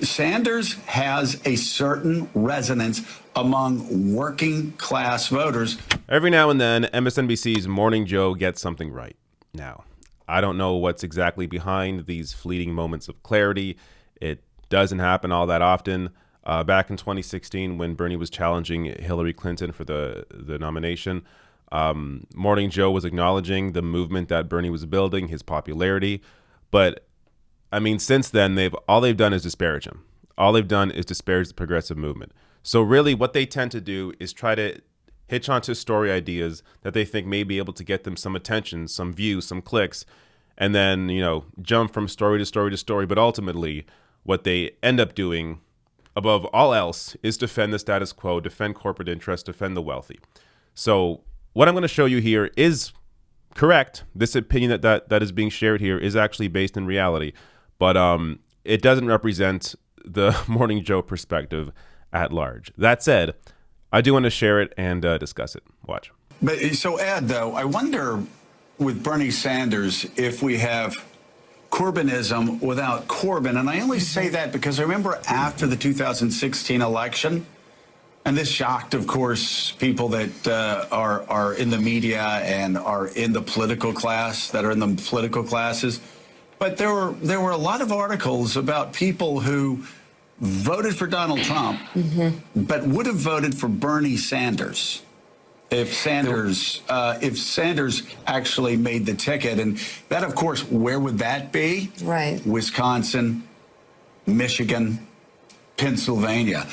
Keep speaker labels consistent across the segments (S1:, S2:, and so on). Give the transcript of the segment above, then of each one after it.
S1: Sanders has a certain resonance among working class voters.
S2: Every now and then, MSNBC's Morning Joe gets something right. Now, I don't know what's exactly behind these fleeting moments of clarity. It doesn't happen all that often. Back in 2016, when Bernie was challenging Hillary Clinton for the nomination, Morning Joe was acknowledging the movement that Bernie was building, his popularity. But I mean, since then, all they've done is disparage him. All they've done is disparage the progressive movement. So really, what they tend to do is try to hitch onto story ideas that they think may be able to get them some attention, some views, some clicks, and then, jump from story to story to story. But ultimately, what they end up doing, above all else, is defend the status quo, defend corporate interests, defend the wealthy. So what I'm going to show you here is correct. This opinion that is being shared here is actually based in reality, but it doesn't represent the Morning Joe perspective at large. That said, I do want to share it and discuss it. Watch.
S1: But so, Ed, though, I wonder with Bernie Sanders if we have Corbynism without Corbyn. And I only say that because I remember after the 2016 election, and this shocked, of course, people that are in the media and are in the political class, that are in the political classes. But there were a lot of articles about people who voted for Donald Trump, but would have voted for Bernie Sanders if Sanders actually made the ticket. And that, of course, where would that be?
S3: Right.
S1: Wisconsin, Michigan, Pennsylvania.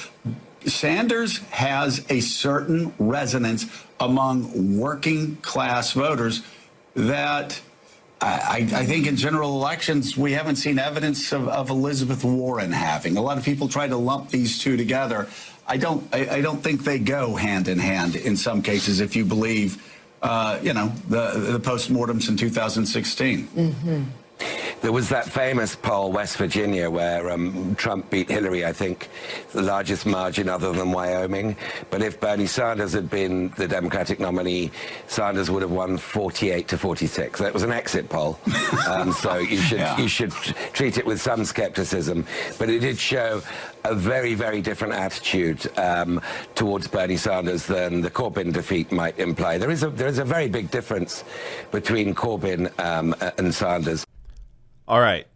S1: Sanders has a certain resonance among working class voters that I think in general elections, we haven't seen evidence of Elizabeth Warren having. A lot of people try to lump these two together. I don't think they go hand in hand in some cases, if you believe, the postmortems in 2016.
S4: There was that famous poll, West Virginia, where Trump beat Hillary, I think, the largest margin other than Wyoming. But if Bernie Sanders had been the Democratic nominee, Sanders would have won 48 to 46. That was an exit poll. So you should treat it with some skepticism. But it did show a very, very different attitude towards Bernie Sanders than the Corbyn defeat might imply. There is a very big difference between Corbyn and Sanders.
S2: All right.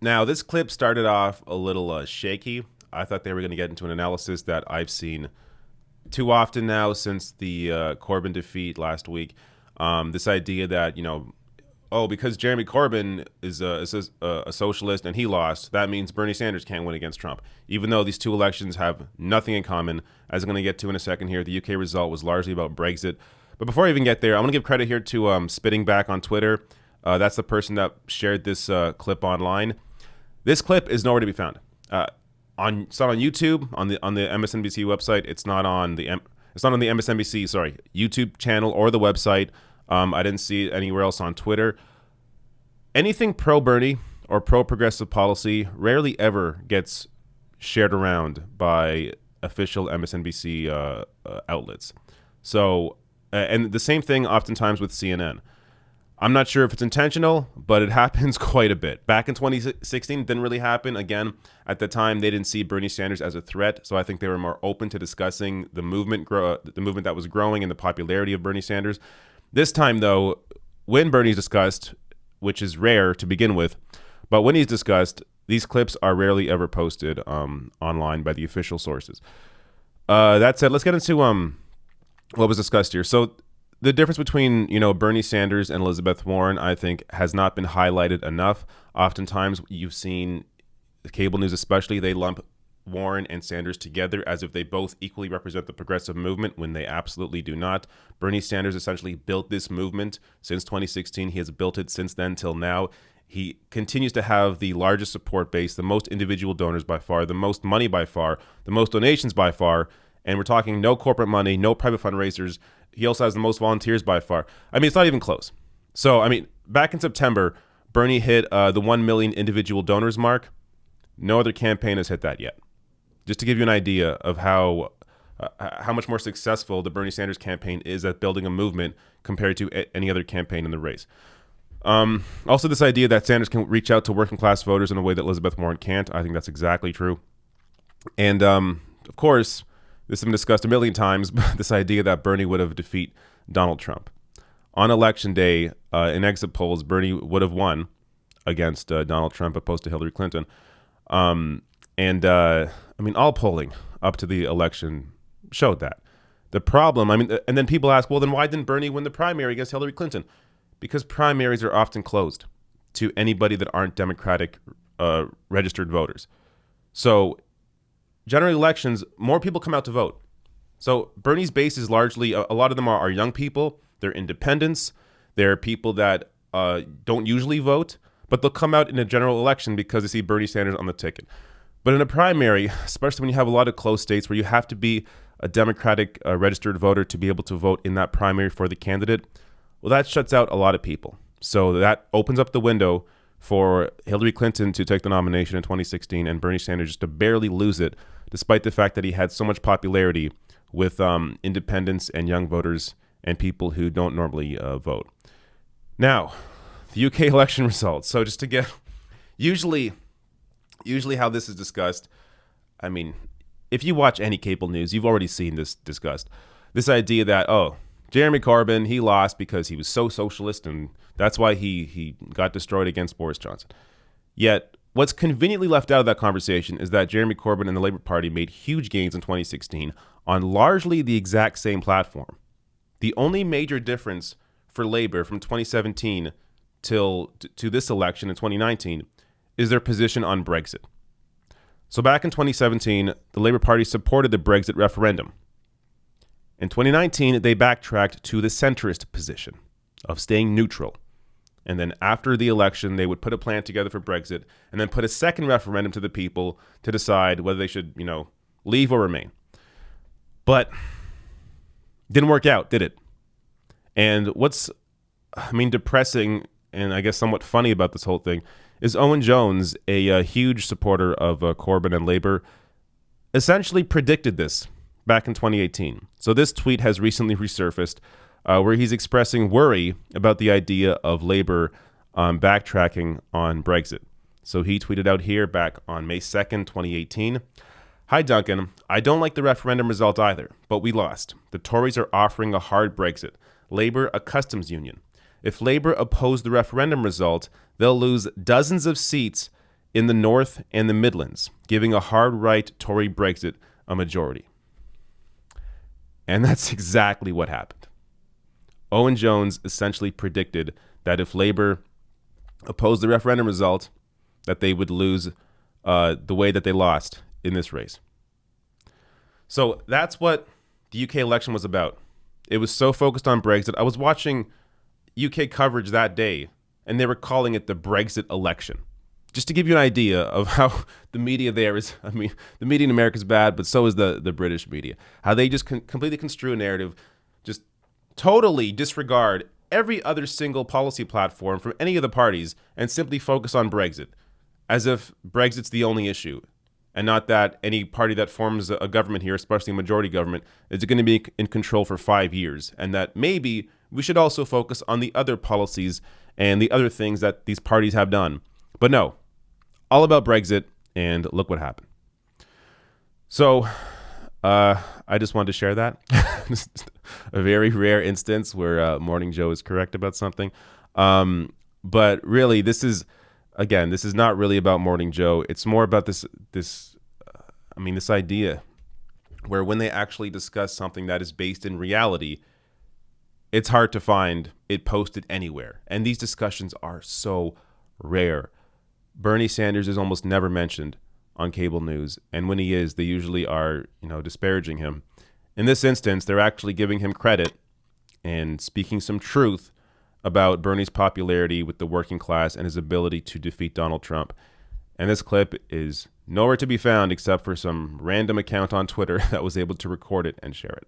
S2: Now, this clip started off a little shaky. I thought they were going to get into an analysis that I've seen too often now since the Corbyn defeat last week. This idea that, because Jeremy Corbyn is a socialist and he lost, that means Bernie Sanders can't win against Trump. Even though these two elections have nothing in common, as I'm going to get to in a second here, the UK result was largely about Brexit. But before I even get there, I'm going to give credit here to Spitting Back on Twitter. That's the person that shared this clip online. This clip is nowhere to be found. It's not on YouTube, on the MSNBC website. It's not on the MSNBC YouTube channel or the website. I didn't see it anywhere else on Twitter. Anything pro Bernie or pro progressive policy rarely ever gets shared around by official MSNBC outlets. So, and the same thing oftentimes with CNN. I'm not sure if it's intentional, but it happens quite a bit. Back in 2016, it didn't really happen. Again, at the time, they didn't see Bernie Sanders as a threat, so I think they were more open to discussing the movement that was growing and the popularity of Bernie Sanders. This time, though, when Bernie's discussed, which is rare to begin with, but when he's discussed, these clips are rarely ever posted online by the official sources. That said, let's get into what was discussed here. So the difference between, Bernie Sanders and Elizabeth Warren, I think, has not been highlighted enough. Oftentimes, you've seen cable news especially, they lump Warren and Sanders together as if they both equally represent the progressive movement when they absolutely do not. Bernie Sanders essentially built this movement since 2016. He has built it since then till now. He continues to have the largest support base, the most individual donors by far, the most money by far, the most donations by far. And we're talking no corporate money, no private fundraisers. He also has the most volunteers by far. It's not even close. So, back in September, Bernie hit the 1 million individual donors mark. No other campaign has hit that yet. Just to give you an idea of how much more successful the Bernie Sanders campaign is at building a movement compared to any other campaign in the race. Also, this idea that Sanders can reach out to working class voters in a way that Elizabeth Warren can't, I think that's exactly true. And of course, this has been discussed a million times, but this idea that Bernie would have defeated Donald Trump. On election day, in exit polls, Bernie would have won against Donald Trump opposed to Hillary Clinton. All polling up to the election showed that. The problem, and then people ask, well, then why didn't Bernie win the primary against Hillary Clinton? Because primaries are often closed to anybody that aren't Democratic registered voters. So general elections, more people come out to vote. So Bernie's base is largely, a lot of them are young people. They're independents. They're people that don't usually vote, but they'll come out in a general election because they see Bernie Sanders on the ticket. But in a primary, especially when you have a lot of close states where you have to be a Democratic registered voter to be able to vote in that primary for the candidate, well, that shuts out a lot of people. So that opens up the window for Hillary Clinton to take the nomination in 2016 and Bernie Sanders just to barely lose it, despite the fact that he had so much popularity with independents and young voters and people who don't normally vote. Now, the UK election results. So just to get, usually how this is discussed, if you watch any cable news, you've already seen this discussed. This idea that, Jeremy Corbyn, he lost because he was so socialist and that's why he got destroyed against Boris Johnson. Yet, what's conveniently left out of that conversation is that Jeremy Corbyn and the Labour Party made huge gains in 2016 on largely the exact same platform. The only major difference for Labour from 2017 to this election in 2019 is their position on Brexit. So back in 2017, the Labour Party supported the Brexit referendum. In 2019, they backtracked to the centrist position of staying neutral. And then after the election, they would put a plan together for Brexit and then put a second referendum to the people to decide whether they should, leave or remain. But didn't work out, did it? And what's, depressing and I guess somewhat funny about this whole thing is Owen Jones, a huge supporter of Corbyn and Labour, essentially predicted this back in 2018. So this tweet has recently resurfaced where he's expressing worry about the idea of Labour backtracking on Brexit. So he tweeted out here back on May 2nd, 2018, "Hi Duncan, I don't like the referendum result either, but we lost. The Tories are offering a hard Brexit. Labour a customs union. If Labour oppose the referendum result, they'll lose dozens of seats in the North and the Midlands, giving a hard right Tory Brexit a majority." And that's exactly what happened. Owen Jones essentially predicted that if Labour opposed the referendum result, that they would lose the way that they lost in this race. So that's what the UK election was about. It was so focused on Brexit. I was watching UK coverage that day, and they were calling it the Brexit election. Just to give you an idea of how the media there is, the media in America is bad, but so is the British media. How they just completely construe a narrative, just totally disregard every other single policy platform from any of the parties and simply focus on Brexit, as if Brexit's the only issue, and not that any party that forms a government here, especially a majority government, is going to be in control for 5 years, and that maybe we should also focus on the other policies and the other things that these parties have done. But no, all about Brexit, and look what happened. So I just wanted to share that. A very rare instance where Morning Joe is correct about something. But really, this is not really about Morning Joe. It's more about this idea where when they actually discuss something that is based in reality, it's hard to find it posted anywhere. And these discussions are so rare. Bernie Sanders is almost never mentioned on cable news. And when he is, they usually are, disparaging him. In this instance, they're actually giving him credit and speaking some truth about Bernie's popularity with the working class and his ability to defeat Donald Trump. And this clip is nowhere to be found except for some random account on Twitter that was able to record it and share it.